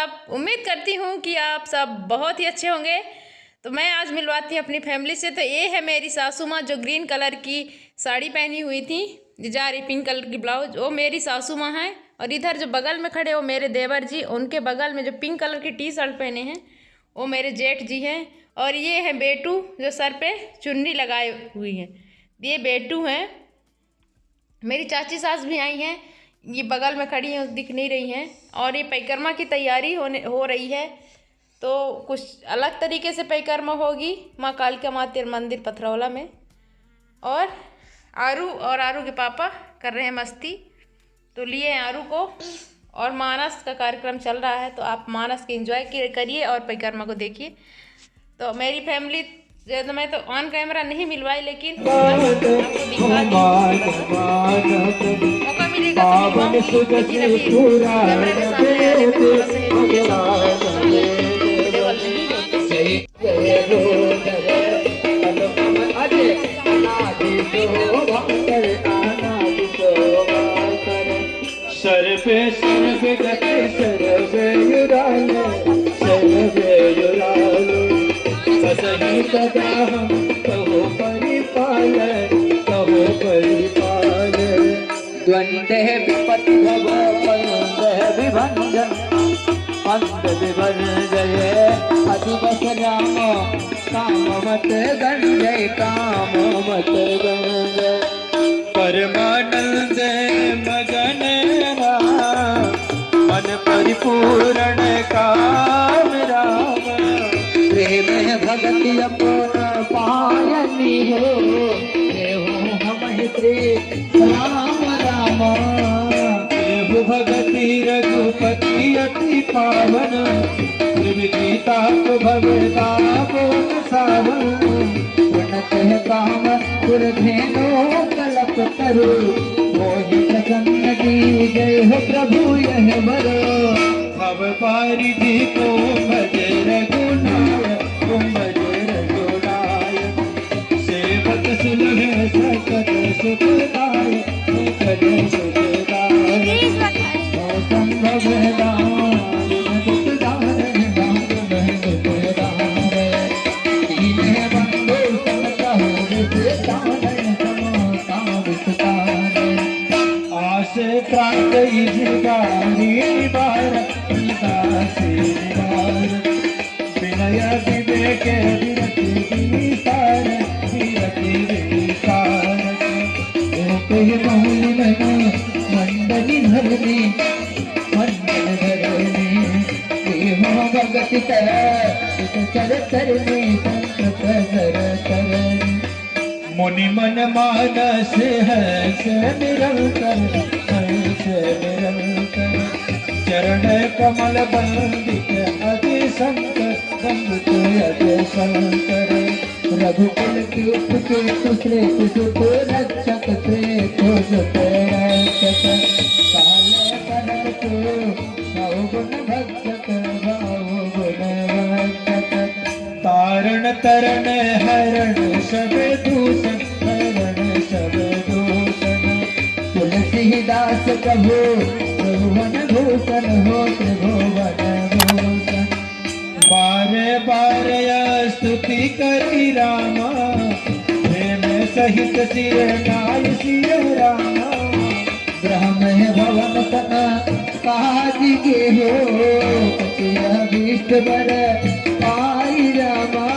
सब। उम्मीद करती हूँ कि आप सब बहुत ही अच्छे होंगे। तो मैं आज मिलवाती हूँ अपनी फैमिली से। तो ये है मेरी सासू माँ जो ग्रीन कलर की साड़ी पहनी हुई थी, जा रही पिंक कलर की ब्लाउज, वो मेरी सासू माँ है। और इधर जो बगल में खड़े वो मेरे देवर जी, उनके बगल में जो पिंक कलर की टी शर्ट पहने हैं वो मेरे जेठ जी हैं। और ये है बेटू जो सर पे चुन्नी लगाए हुई है, ये बेटू हैं। मेरी चाची सास भी आई हैं, ये बगल में खड़ी हैं, दिख नहीं रही हैं। और ये परिक्रमा की तैयारी हो रही है। तो कुछ अलग तरीके से परिक्रमा होगी माँ कालिका माता मंदिर पथरौला में। और आरू के पापा कर रहे हैं मस्ती, तो लिए हैं आरू को। और मानस का कार्यक्रम चल रहा है, तो आप मानस के एंजॉय करिए और परिक्रमा को देखिए। तो मेरी फैमिली तो मैं तो ऑन कैमरा नहीं मिलवाई, लेकिन आपको दिखा दी। मौका मिलेगा तो मिलवाऊंगी, लेकिन अभी कैमरे के सामने आने में थोड़ा सा सर्वे सर्वे गति सर्वे युराले सर्वे युराले सही सदा हम कहो परिपालय कहो परिपालय द्वंद्व विपत्ति भव पंद विभंजन पंद विभंजय अधिवस राम काम मत गंजय काम मत गंजय परमानंद मगन मन परिपूर्ण काम राम प्रेम भगति अपन पायनी हो हम श्री राम राम देव भगति रघुपति अति पावन त्रिविदिताप भवताप सावन प्रणत काम पुरधेनो कलप तरु मोहि प्रसन्न की जय हो प्रभु यह बरो भव पारिधि को भज रघुनाय तुम भज रघुनाय सेवक सुलभ सकल सुखदाय सकल सुखदाय संभव दान दुख दान दान दुख दान दीन बंधु समता हो प्राप्त निवार विनय विवेक विरति विसार मौली मंडली धरनी मंडल धरनी भगति चर तरनी संत तरनी मुनि मन मानस है निरंतर निरंतर चरण कमल बंदित अति संकर अति संकर रघुकुल की उपके दूसरे सुख रक्षक थे खोज रक्षक काल करन को गुण भक्षक गुण भक्षक तारण तरण हरण सब दूषण हरण सब दूषण तुलसीदास प्रभु त्रिभुवन भूषण हो त्रिभुवन भूषण बार बार स्तुति करी रामा प्रेम सहित सिर नाय सिर रामा ब्रह्म भवन सना काज के हो पति अभीष्ट बर पाई रामा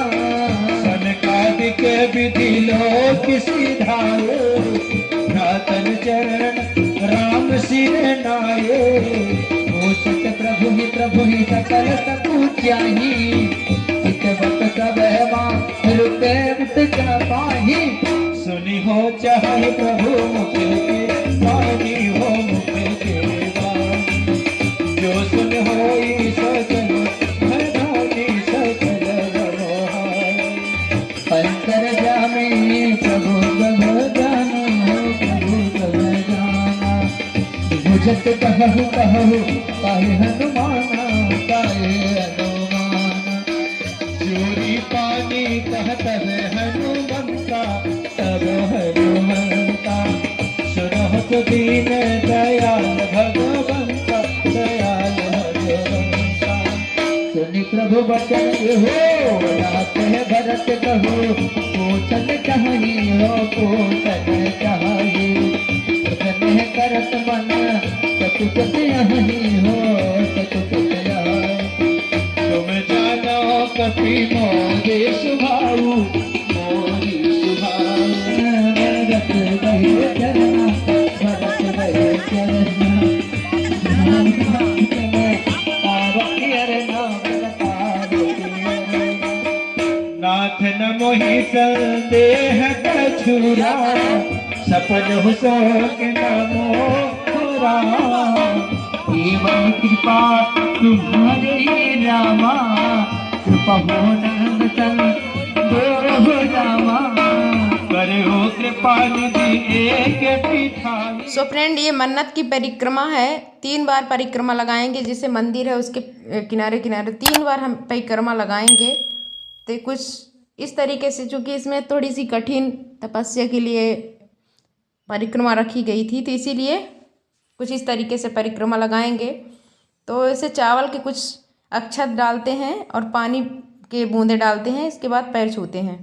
सनकादिक विधि लोक सिधायो भ्रातन चरण राम सिर नाये पोषक प्रभु ही सकल सकु चाही हितवत सब मां रुपे वित पाही सुनी हो चाहे प्रभु मुख के वाणी हो मुख के वाणी जो सुन होई सकल भरदानी सकल भरोहाय अंतर जामे प्रभु सब जानो प्रभु सब जाना बुझत कहु काहे हनुमाना काहे हनुमाना चोरी पानी कहत है हनुमंता तब हनुमंता सुनहत दीन दयाल भगवंता दयाल भगवंता बचन हो रात है भरत कहो पोषण चाहिए हो पोषण चाहिए पोषण है करत मन सतुत यही हो सतुत तुम जानो कपि मोरे सुभाऊ मोरी सुभाऊ भरत गए चरना भरत गए चरना नाथ न मोहि संदेह कछुरा सपन हो के नामो एवं कृपा तुम्हारे रामा कृपा हो नंद चल हो रामा करो कृपा निधि एक पिठाई। सो फ्रेंड, ये मन्नत की परिक्रमा है। 3 बार परिक्रमा लगाएंगे, जिसे मंदिर है उसके किनारे किनारे 3 बार हम परिक्रमा लगाएंगे। तो कुछ इस तरीके से, चूँकि इसमें थोड़ी सी कठिन तपस्या के लिए परिक्रमा रखी गई थी, तो इसीलिए कुछ इस तरीके से परिक्रमा लगाएंगे। तो इसे चावल के कुछ अक्षत डालते हैं और पानी के बूंदे डालते हैं, इसके बाद पैर छूते हैं।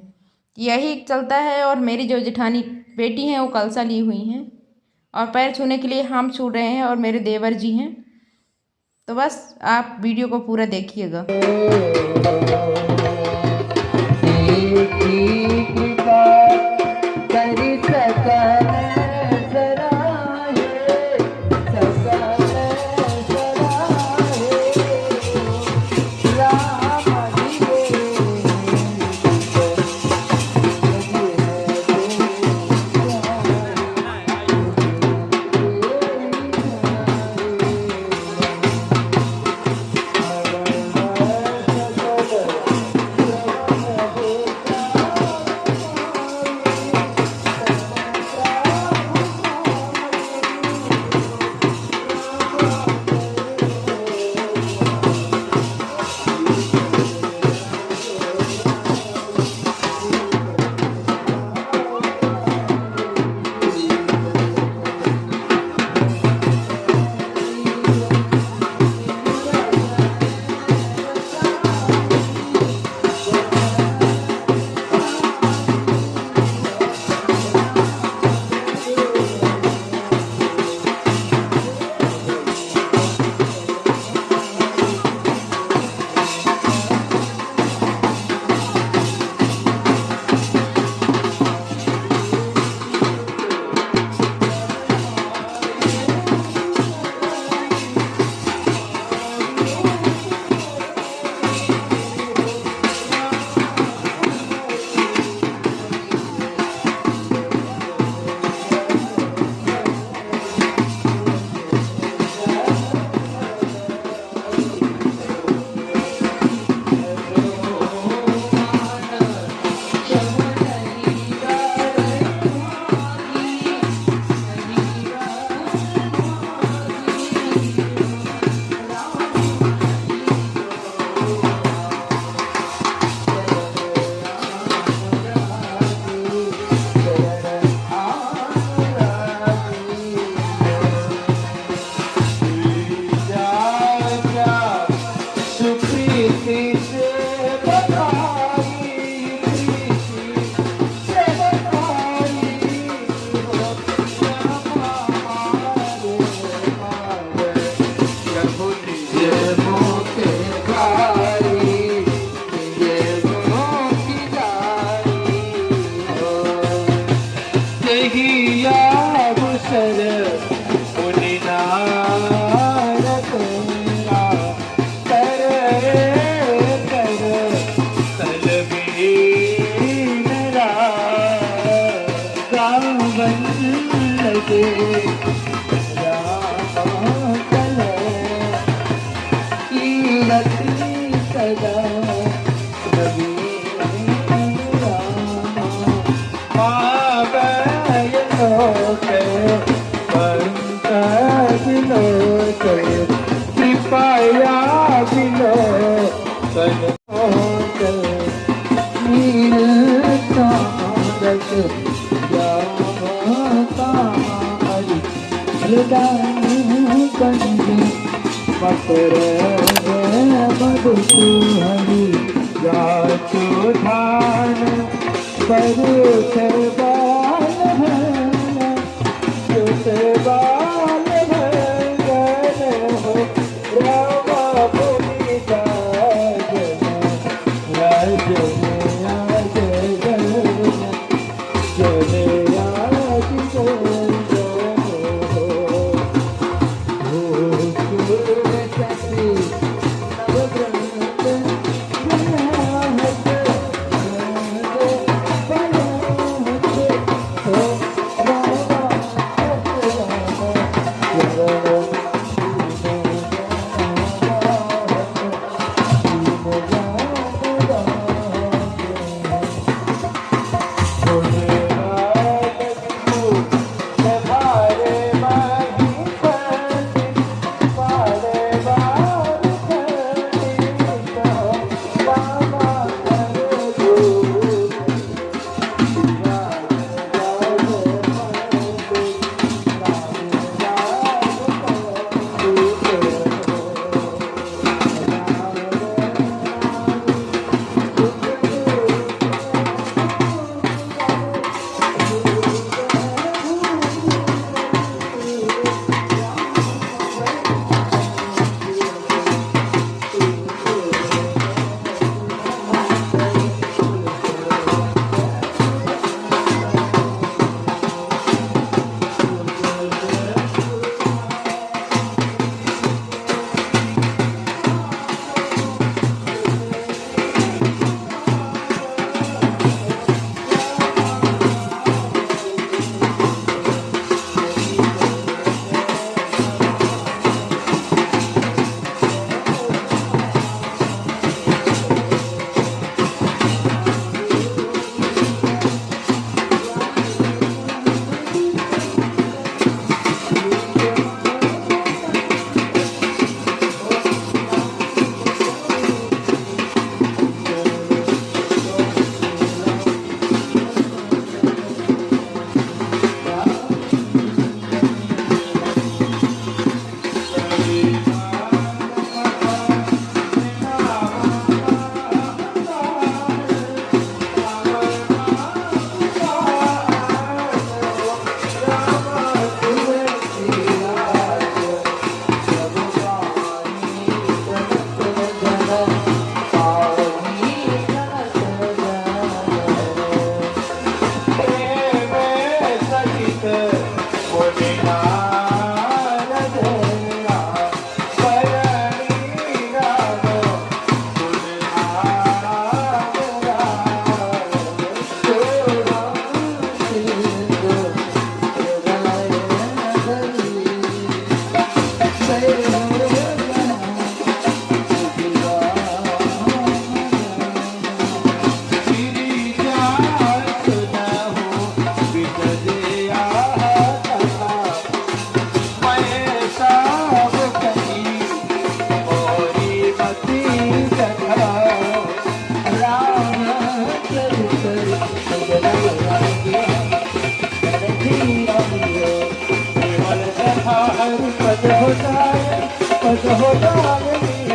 यही चलता है। और मेरी जो जेठानी बेटी हैं वो कलसा ली हुई हैं और पैर छूने के लिए हम छू रहे हैं और मेरे देवर जी हैं। तो बस आप वीडियो को पूरा देखिएगा। Matra मधु हरि जाचो ध्यान करो सर्वान सर्वान भंगन हो रामा पुनि राजन राजन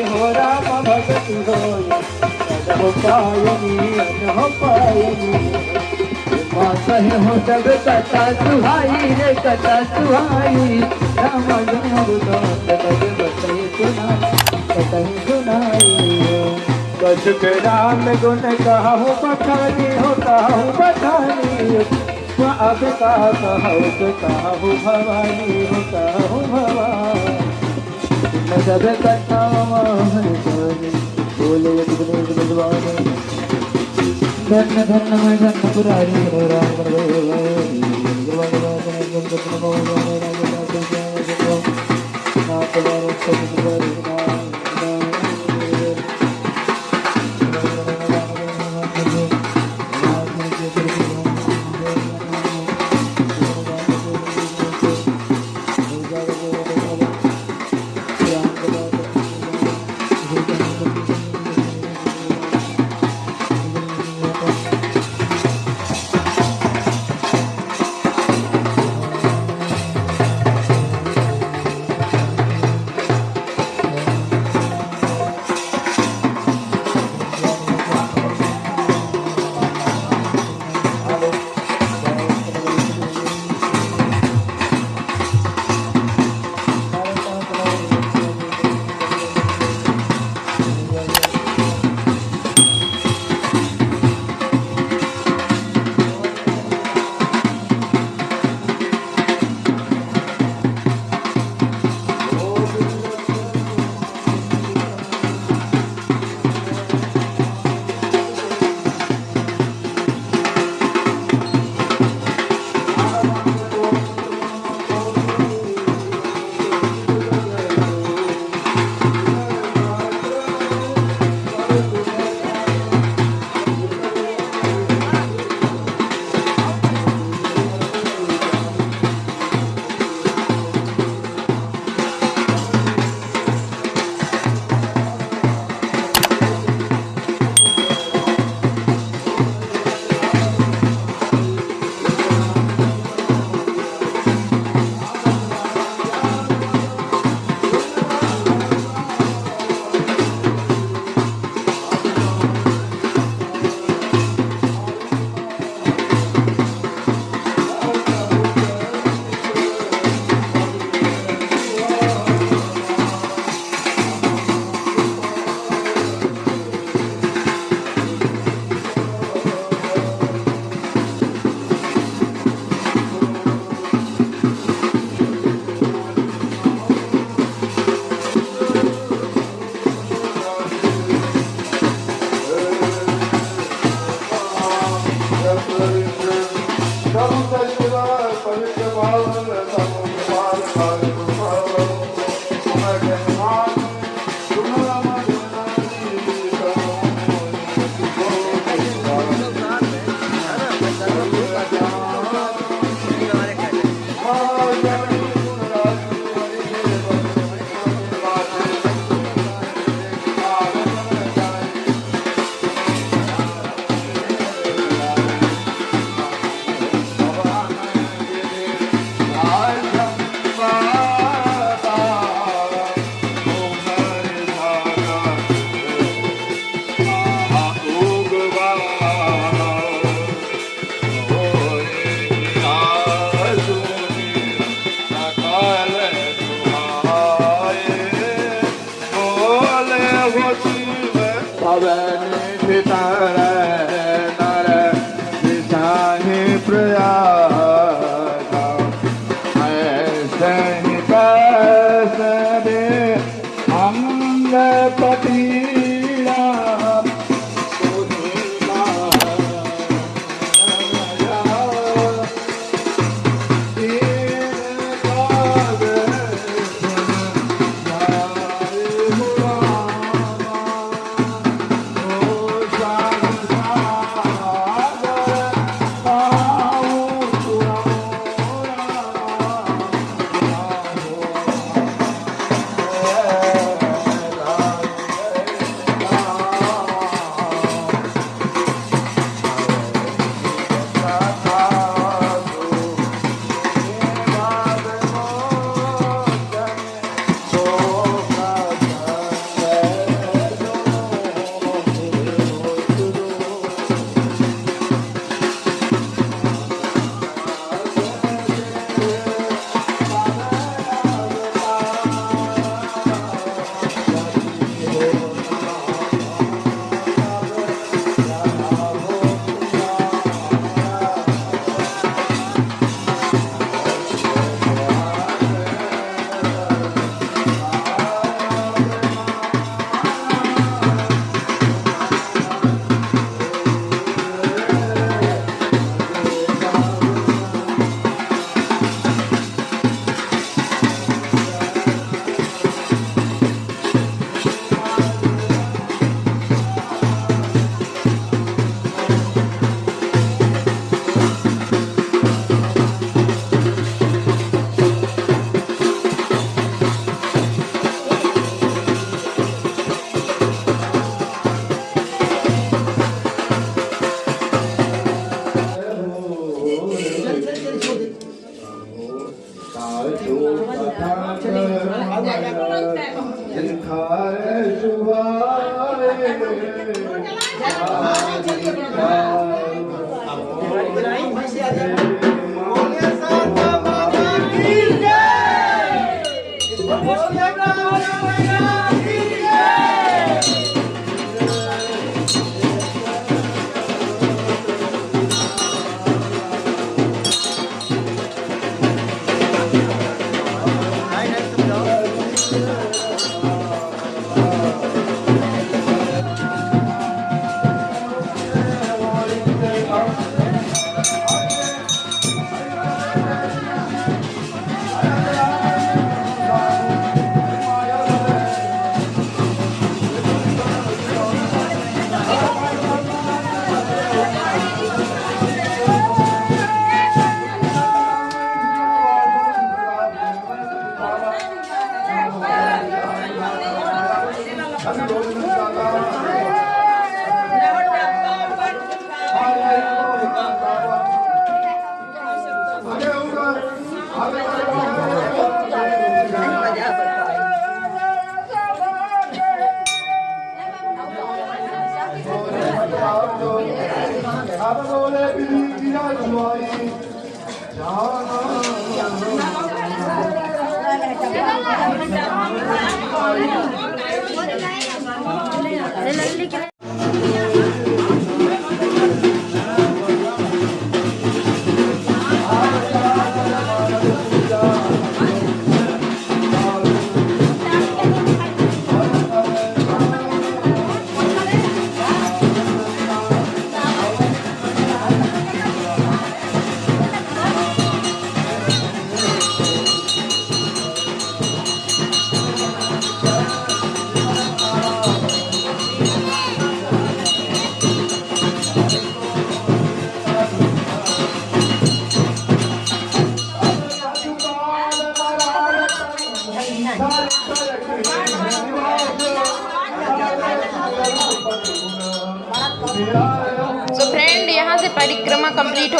हो राम भगति होय हो पायनी कहे हो सब कथा सुहाई रे कथा सुहाई राम जन्म बताए सुनाई कछुक राम गुण कहूँ पठानी हो कहूँ पठानी अब कहूँ भवानी हो कहूँ भवानी सब कथा बोले धन्य धन्य मैं धन्य पुरारी राम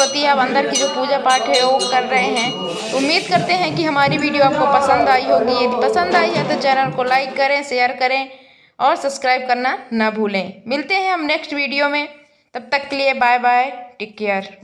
होती है। अब अंदर की जो पूजा पाठ है वो कर रहे हैं। उम्मीद करते हैं कि हमारी वीडियो आपको पसंद आई होगी। यदि पसंद आई है तो चैनल को लाइक करें, शेयर करें और सब्सक्राइब करना ना भूलें। मिलते हैं हम नेक्स्ट वीडियो में, तब तक के लिए बाय बाय, टेक केयर।